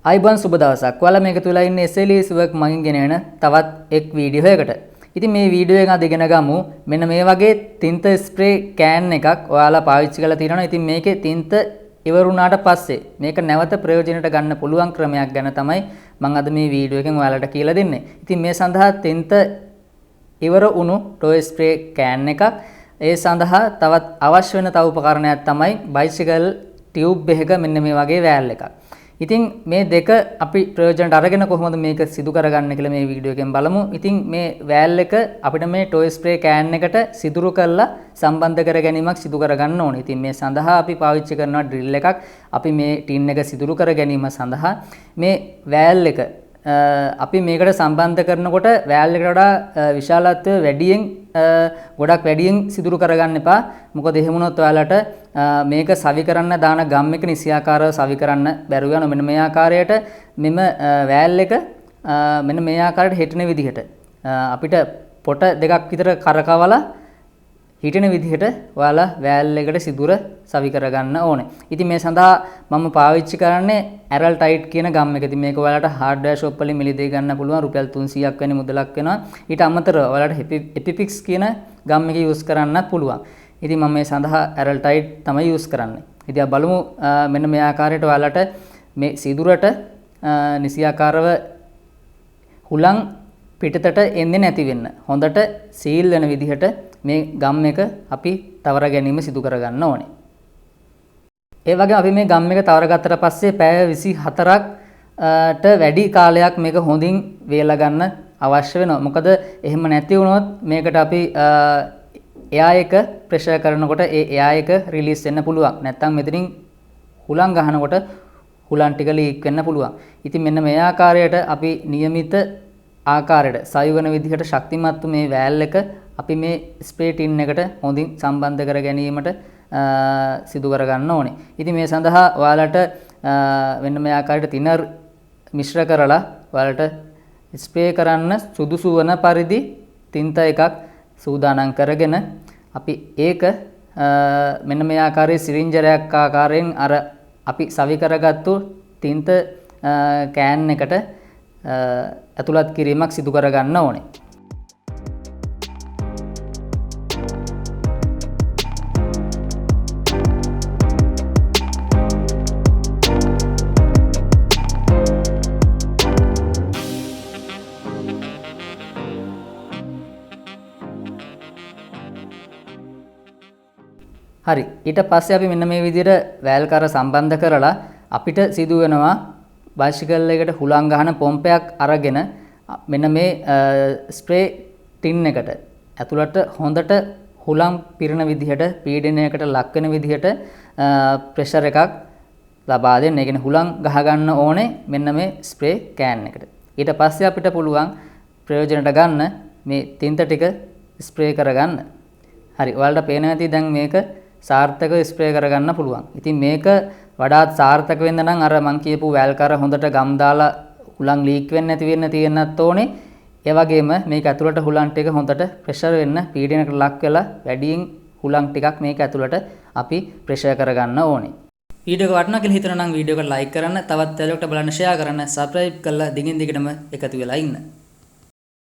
අයිබන් සුබ දවසක්. ඔයාලා මේක තුල ඉන්නේ SLS work මගින් ගෙනෙන තවත් එක් වීඩියෝ එකකට. ඉතින් මේ වීඩියෝ එක අද ඉගෙන ගමු. මෙන්න මේ වගේ තින්ත ස්ප්‍රේ කෑන් එකක් ඔයාලා පාවිච්චි කරලා තියෙනවා. ඉතින් මේකේ තින්ත ඉවර වුණාට පස්සේ මේක නැවත ප්‍රයෝජනයට ගන්න පුළුවන් ක්‍රමයක් ගැන තමයි මම අද මේ වීඩියෝ එකෙන් ඔයාලට කියලා දෙන්නේ. ඉතින් මේ සඳහා තින්ත ඉවර වුණු ටොය ස්ප්‍රේ කෑන් එකක්. ඒ සඳහා තවත් අවශ්‍ය වෙන තව උපකරණයක් තමයි බයිසිකල් ටියුබ් එකක මෙන්න මේ වගේ වෑල් එකක්. ඉතින් මේ දෙක අපි ප්‍රයෝජනට අරගෙන කොහොමද මේක සිදු කරගන්න කියලා මේ වීඩියෝ එකෙන් බලමු. ඉතින් මේ වෑල් එක අපිට මේ ටොය ස්ප්‍රේ කෑන් එකට සිදුරු කරලා සම්බන්ධ කර ගැනීමක් සිදු කරගන්න ඕනේ. ඉතින් මේ සඳහා අපි පාවිච්චි කරනවා ඩ්‍රිල් එකක්. අපි මේ ටින් එක සිදුරු කර ගැනීම සඳහා මේ වෑල් එක අපි මේකට සම්බන්ධ කරනකොට වෑල් එකට වඩා විශාලත්වය වැඩියෙන් ගොඩක් වැඩියෙන් සිදුරු කරගන්න එපා. මොකද එහෙම වුණොත් ඔයාලට මේක සවි කරන්න දාන ගම් එක නිසියාකාරව සවි කරන්න බැරුව යනවා. මෙන්න මේ ආකාරයට මෙම වෑල් එක මෙන්න මේ ආකාරයට හිටින විදිහට අපිට පොට දෙකක් විතර කරකවලා හිටින විදිහට ඔයාලා වෑල් එකට සිදුර සවි කරගන්න ඕනේ. ඉතින් මේ සඳහා මම පාවිච්චි කරන්නේ ඇරල් ටයිට් කියන ගම් එක. ඉතින් මේක ඔයාලට හાર્ඩ්වෙයාර් ෂොප් වලින් මිලදී ගන්න පුළුවන්. රුපියල් 300ක් වැනි මුදලක් වෙනවා. ඊට අමතරව ඔයාලට එපිපික්ස් කියන ගම් එක යූස් කරන්නත් පුළුවන්. ඉතින් මම මේ සඳහා ඇරල් ටයිට් තමයි යූස් කරන්නේ. ඉතින් අපි බලමු මෙන්න මේ ආකාරයට ඔයාලට මේ සිදුරට නිසියාකාරව හුලං පිටතට එන්නේ නැති වෙන්න හොඳට සීල් වෙන විදිහට මේ ගම් එක අපි තවර ගැනීම සිදු කරගන්න ඕනේ. ඒ වගේම අපි මේ ගම් එක තවර ගත්තට පස්සේ පැය 24ට වැඩි කාලයක් මේක හොඳින් වේලා ගන්න අවශ්‍ය වෙනවා. මොකද එහෙම නැති වුණොත් මේකට අපි එයා එක ප්‍රෙෂර් කරනකොට ඒ එයා එක රිලීස් වෙන්න පුළුවන්. නැත්නම් මෙතනින් හුලං ගහනකොට හුලං ටික ලීක් වෙන්න පුළුවන්. ඉතින් මෙන්න මේ ආකාරයට අපි નિયમિત ආකාරයට සයු වෙන විදිහට ශක්තිමත් මේ වෑල් එක අපි මේ ස්ප්‍රේ ටින් එකට හොඳින් සම්බන්ධ කර ගැනීමට සිදු කරගන්න ඕනේ. ඉතින් මේ සඳහා ඔයාලට මෙන්න මේ ආකාරයට තිනර් මිශ්‍ර කරලා ඔයාලට ස්ප්‍රේ කරන්න සුදුසු වන පරිදි තින්ත එකක් සූදානම් කරගෙන අපි ඒක මෙන්න මේ ආකාරයේ සිරින්ජරයක් ආකාරයෙන් අර අපි සවි කරගත්තු තින්ත කෑන් එකට ඇතුළත් කිරීමක් සිදු කරගන්න ඕනේ. හරි, ඊට පස්සේ අපි මෙන්න මේ විදිහට වෑල් කර සම්බන්ධ කරලා අපිට සිදු වෙනවා බයිසිකල් එකට හුලං ගහන පොම්පයක් අරගෙන මෙන්න මේ ස්ප්‍රේ ටින් එකට ඇතුළට හොඳට හුලං පිරෙන විදිහට පීඩනයකට ලක් වෙන විදිහට ප්‍රෙෂර් එකක් ලබා දෙන්න. ඒ කියන්නේ හුලං ගහ ගන්න ඕනේ මෙන්න මේ ස්ප්‍රේ කෑන් එකට. ඊට පස්සේ අපිට පුළුවන් ප්‍රයෝජනට ගන්න මේ තින්ත ටික ස්ප්‍රේ කරගන්න. හරි, ඔයාලට පේනවා ඇති දැන් මේක සාර්ථකව ස්ප්‍රේ කරගන්න පුළුවන්. ඉතින් මේක වඩාත් සාර්ථක වෙන්න නම් අර මං කියපු වෑල් කර හොඳට ගම් දාලා හුලං ලීක් වෙන්නේ නැති වෙන්න තියෙන්නත් ඕනේ. ඒ වගේම මේක ඇතුළට හුලං ටික හොඳට ප්‍රෙෂර් වෙන්න පීඩනයකට ලක් වෙලා වැඩියෙන් හුලං ටිකක් මේක ඇතුළට අපි ප්‍රෙෂර් කරගන්න ඕනේ. වීඩියෝ එක වටිනවා කියලා හිතනවා නම් වීඩියෝ එක ලයික් කරන්න, තවත් යාළුවෙකුට බලන්න ෂෙයා කරන්න, සබ්ස්ක්‍රයිබ් කරලා දිගින් දිගටම එකතු වෙලා ඉන්න.